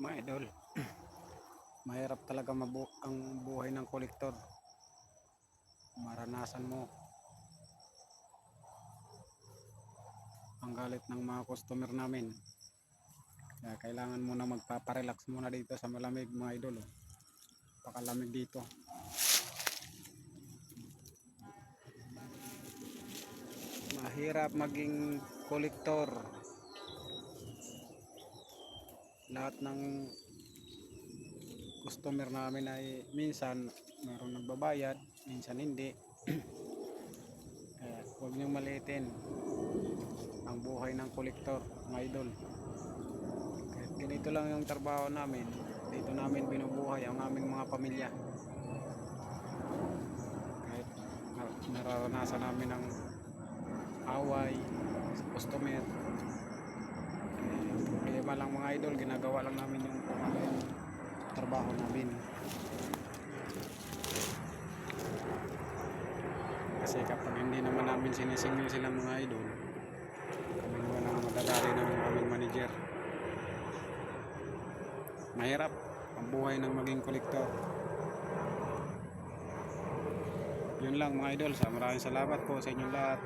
Mga idol, mahirap talaga ang buhay ng kolektor. Maranasan mo ang galit ng mga customer namin. Kaya kailangan mo na magpaparelax muna dito sa malamig mga idol. Pakalamig dito. Mahirap maging kolektor. Lahat ng customer namin ay minsan mayroong nagbabayad, minsan hindi. Kaya huwag niyong maliitin ang buhay ng kolektor mga idol. Kahit ganito lang yung trabaho namin, dito namin binubuhay ang aming mga pamilya. Kahit nararanasan namin ang away sa customer, problema lang mga idol, ginagawa lang namin yung trabaho namin. Kasi kapag hindi naman namin sinisingil sila mga idol, kami naman ang madadali ng aming manager. Mahirap ang buhay ng maging kolektor. Yun lang mga idol, maraming salamat po sa inyong lahat.